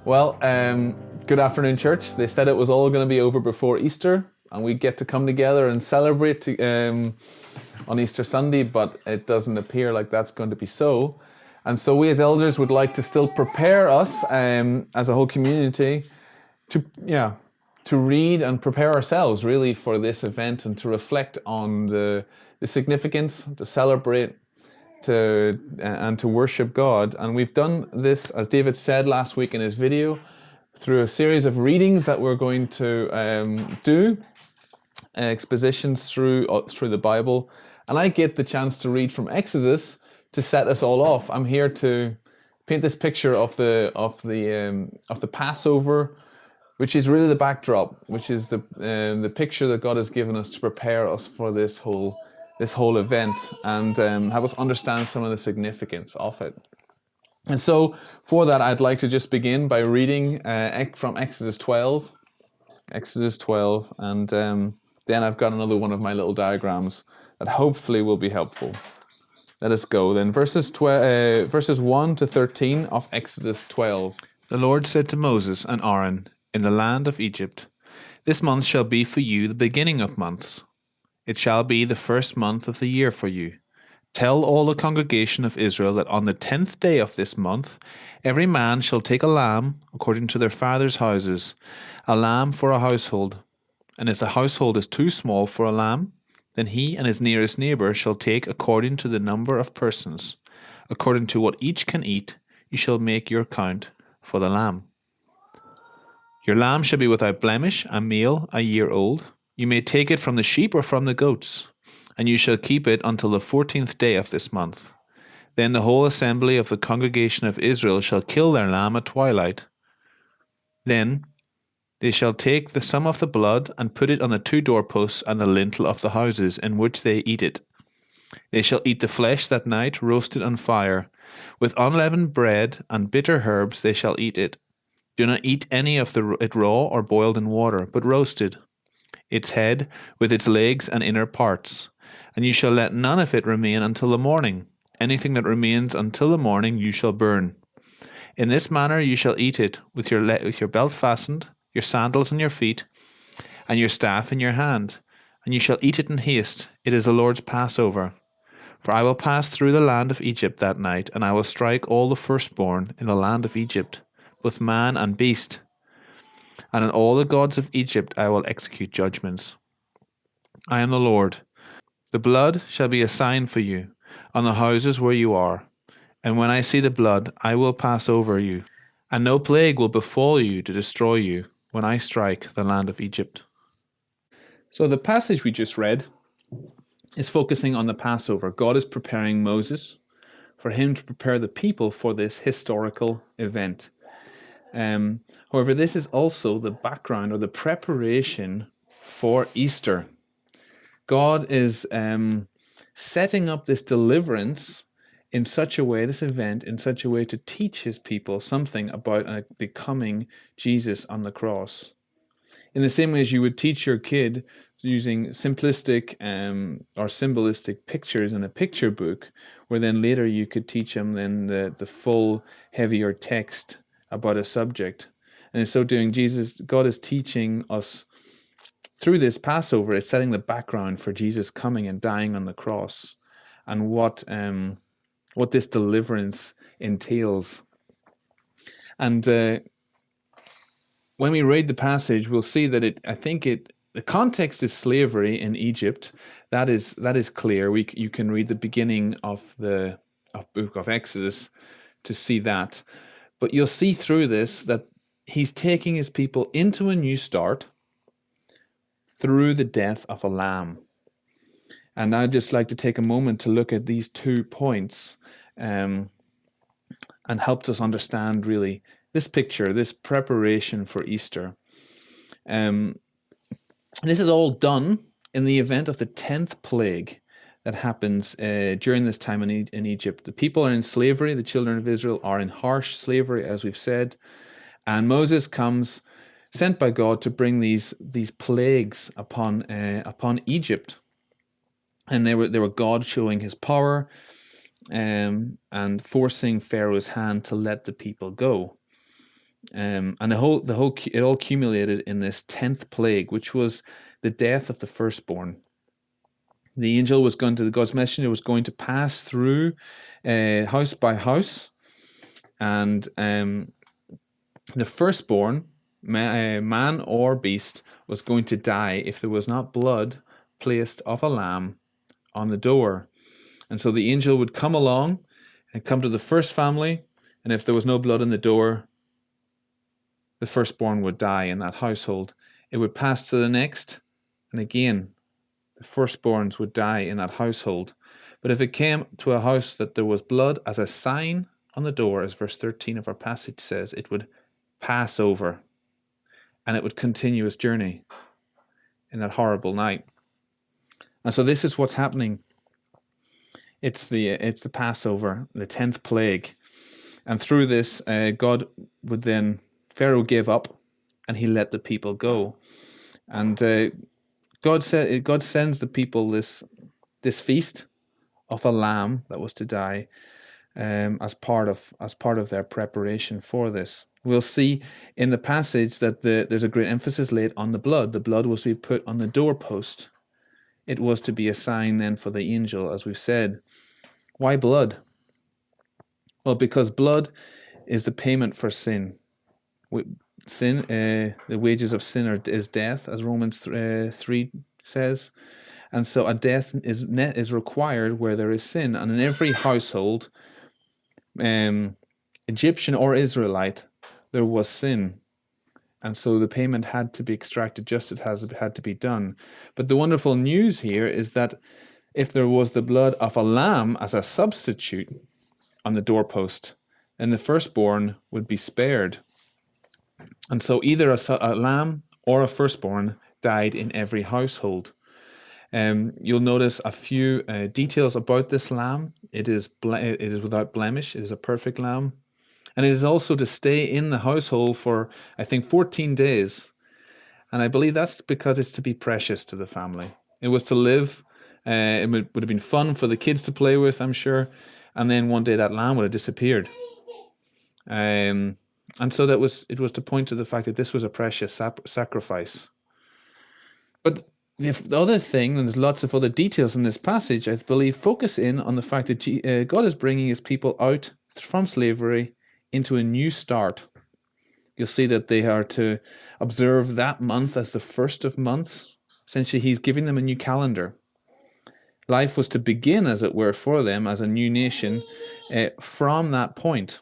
Good afternoon, church. They said it was all going to be over before Easter, and we get to come together and celebrate on Easter Sunday, but it doesn't appear like that's going to be so. And so we as elders would like to still prepare us as a whole community to read and prepare ourselves really for this event and to reflect on the significance, to celebrate, and to worship God. And we've done this, as David said last week in his video, through a series of readings that we're going to do, expositions through the Bible. And I get the chance to read from Exodus to set us all off. I'm here to paint this picture of the Passover, which is really the backdrop, which is the picture that God has given us to prepare us for this whole event and have us understand some of the significance of it. And so for that, I'd like to just begin by reading from Exodus 12, and then I've got another one of my little diagrams that hopefully will be helpful. Let us go then. Verses 1 to 13 of Exodus 12. The Lord said to Moses and Aaron in the land of Egypt, "This month shall be for you the beginning of months. It shall be the first month of the year for you. Tell all the congregation of Israel that on the 10th day of this month, every man shall take a lamb according to their fathers' houses, a lamb for a household. And if the household is too small for a lamb, then he and his nearest neighbor shall take according to the number of persons. According to what each can eat, you shall make your count for the lamb. Your lamb shall be without blemish, a male, a year old. You may take it from the sheep or from the goats, and you shall keep it until the 14th day of this month. Then the whole assembly of the congregation of Israel shall kill their lamb at twilight. Then they shall take some of the blood and put it on the 2 doorposts and the lintel of the houses in which they eat it. They shall eat the flesh that night, roasted on fire. With unleavened bread and bitter herbs they shall eat it. Do not eat any of it raw or boiled in water, but roasted, its head with its legs and inner parts. And you shall let none of it remain until the morning. Anything that remains until the morning you shall burn. In this manner you shall eat it, with your belt fastened, your sandals on your feet, and your staff in your hand. And you shall eat it in haste. It is the Lord's Passover. For I will pass through the land of Egypt that night, and I will strike all the firstborn in the land of Egypt, both man and beast. And on all the gods of Egypt I will execute judgments. I am the Lord. The blood shall be a sign for you on the houses where you are. And when I see the blood, I will pass over you. And no plague will befall you to destroy you when I strike the land of Egypt." So the passage we just read is focusing on the Passover. God is preparing Moses for him to prepare the people for this historical event. However, this is also the background or the preparation for Easter. God is setting up this deliverance in such a way, this event in such a way to teach his people something about the coming Jesus on the cross. In the same way as you would teach your kid using simplistic or symbolistic pictures in a picture book, where then later you could teach them then the full, heavier text about a subject. And in so doing, God is teaching us through this Passover. It's setting the background for Jesus coming and dying on the cross, and what this deliverance entails. And when we read the passage, we'll see that the context is slavery in Egypt. That is clear. You can read the beginning of the book of Exodus to see that. But you'll see through this that he's taking his people into a new start through the death of a lamb. And I'd just like to take a moment to look at these 2 points and help us understand really this picture, this preparation for Easter. This is all done in the event of the 10th plague that happens during this time in Egypt. The people are in slavery. The children of Israel are in harsh slavery, as we've said. And Moses comes, sent by God, to bring these plagues upon Egypt. And they were God showing his power and forcing Pharaoh's hand to let the people go. And it all accumulated in this 10th plague, which was the death of the firstborn. The angel was going to, God's messenger was going to pass through house by house, and the firstborn, man or beast, was going to die if there was not blood placed of a lamb on the door. And so the angel would come along and come to the first family, and if there was no blood in the door, the firstborn would die in that household. It would pass to the next, and again, the firstborns would die in that household. But if it came to a house that there was blood as a sign on the door, as verse 13 of our passage says, it would pass over, and it would continue its journey in that horrible night. And so this is what's happening. It's the Passover, the 10th plague. And through this, God would then, Pharaoh gave up, and he let the people go. And God sends the people this feast of a lamb that was to die as part of their preparation for this. We'll see in the passage that there's a great emphasis laid on the blood. The blood was to be put on the doorpost. It was to be a sign then for the angel, as we've said. Why blood? Well, because blood is the payment for sin. Sin, the wages of sin is death, as Romans 3 says. And so a death is required where there is sin. And in every household, Egyptian or Israelite, there was sin. And so the payment had to be extracted just as it had to be done. But the wonderful news here is that if there was the blood of a lamb as a substitute on the doorpost, then the firstborn would be spared. And so either a lamb or a firstborn died in every household. You'll notice a few details about this lamb. It is without blemish. It is a perfect lamb. And it is also to stay in the household for, I think, 14 days. And I believe that's because it's to be precious to the family. It was to live. It would have been fun for the kids to play with, I'm sure. And then one day that lamb would have disappeared. And so it was to point to the fact that this was a precious sacrifice. But the other thing, and there's lots of other details in this passage, I believe, focus in on the fact that God is bringing his people out from slavery into a new start. You'll see that they are to observe that month as the first of months. Essentially, he's giving them a new calendar. Life was to begin, as it were, for them as a new nation from that point.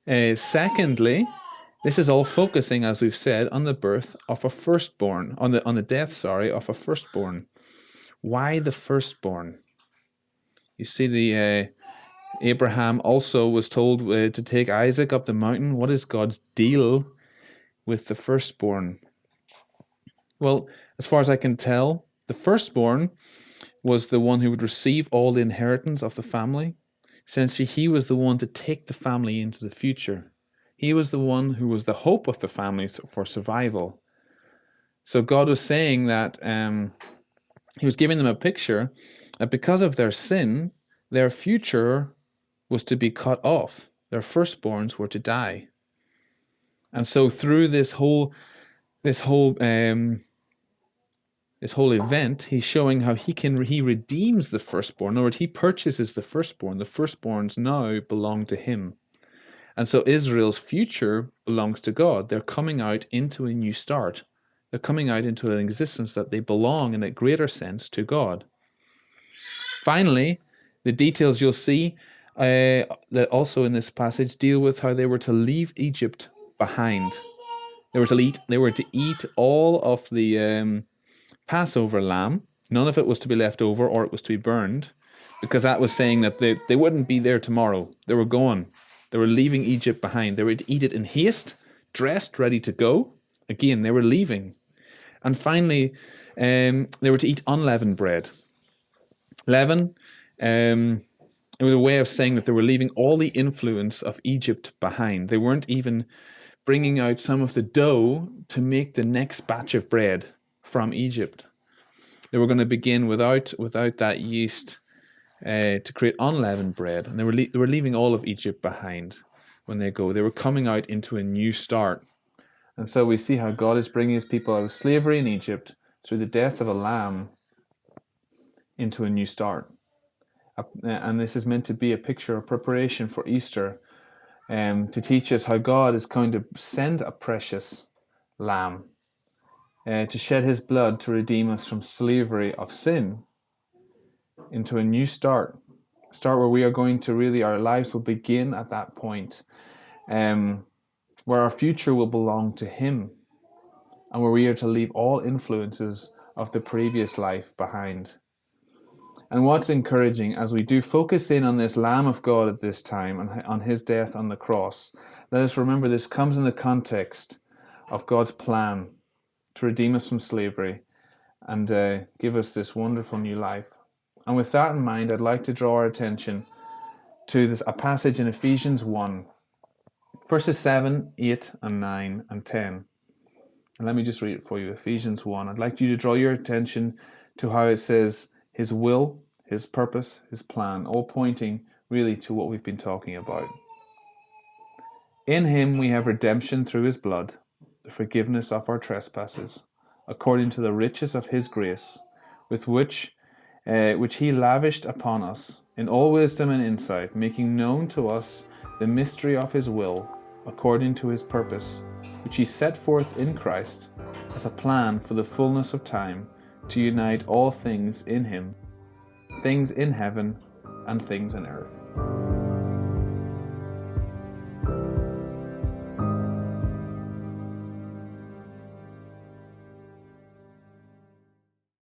Secondly, this is all focusing, as we've said, on the birth of a firstborn, on the death, of a firstborn. Why the firstborn? You see, the Abraham also was told to take Isaac up the mountain. What is God's deal with the firstborn? Well, as far as I can tell, the firstborn was the one who would receive all the inheritance of the family. Essentially, he was the one to take the family into the future. He was the one who was the hope of the family for survival. So God was saying that he was giving them a picture that because of their sin, their future was to be cut off. Their firstborns were to die. And so through this whole event, he's showing how he redeems the firstborn. In other words, he purchases the firstborn. The firstborns now belong to him. And so Israel's future belongs to God. They're coming out into a new start. They're coming out into an existence that they belong in a greater sense to God. Finally, the details you'll see that also in this passage deal with how they were to leave Egypt behind. They were to eat all of the Passover lamb. None of it was to be left over, or it was to be burned, because that was saying that they wouldn't be there tomorrow. They were gone. They were leaving Egypt behind. They were to eat it in haste, dressed, ready to go. Again, they were leaving. And finally, they were to eat unleavened bread. Leaven, it was a way of saying that they were leaving all the influence of Egypt behind. They weren't even bringing out some of the dough to make the next batch of bread from Egypt. They were going to begin without that yeast to create unleavened bread, and they were leaving all of Egypt behind. when they go. They were coming out into a new start. And so we see how God is bringing his people out of slavery in Egypt through the death of a lamb into a new start. And this is meant to be a picture of preparation for Easter, to teach us how God is going to send a precious lamb to shed his blood to redeem us from slavery of sin into a new start where we are going to really, our lives will begin at that point, where our future will belong to him, and where we are to leave all influences of the previous life behind. And what's encouraging, as we do focus in on this Lamb of God at this time, and on his death on the cross, let us remember this comes in the context of God's plan to redeem us from slavery and give us this wonderful new life. And with that in mind, I'd like to draw our attention to a passage in Ephesians 1, verses 7, 8, and 9, and 10. And let me just read it for you. Ephesians 1. I'd like you to draw your attention to how it says his will, his purpose, his plan, all pointing really to what we've been talking about. In him we have redemption through his blood, the forgiveness of our trespasses, according to the riches of his grace, with which he lavished upon us in all wisdom and insight, making known to us the mystery of his will, according to his purpose, which he set forth in Christ as a plan for the fullness of time, to unite all things in him, things in heaven and things in earth.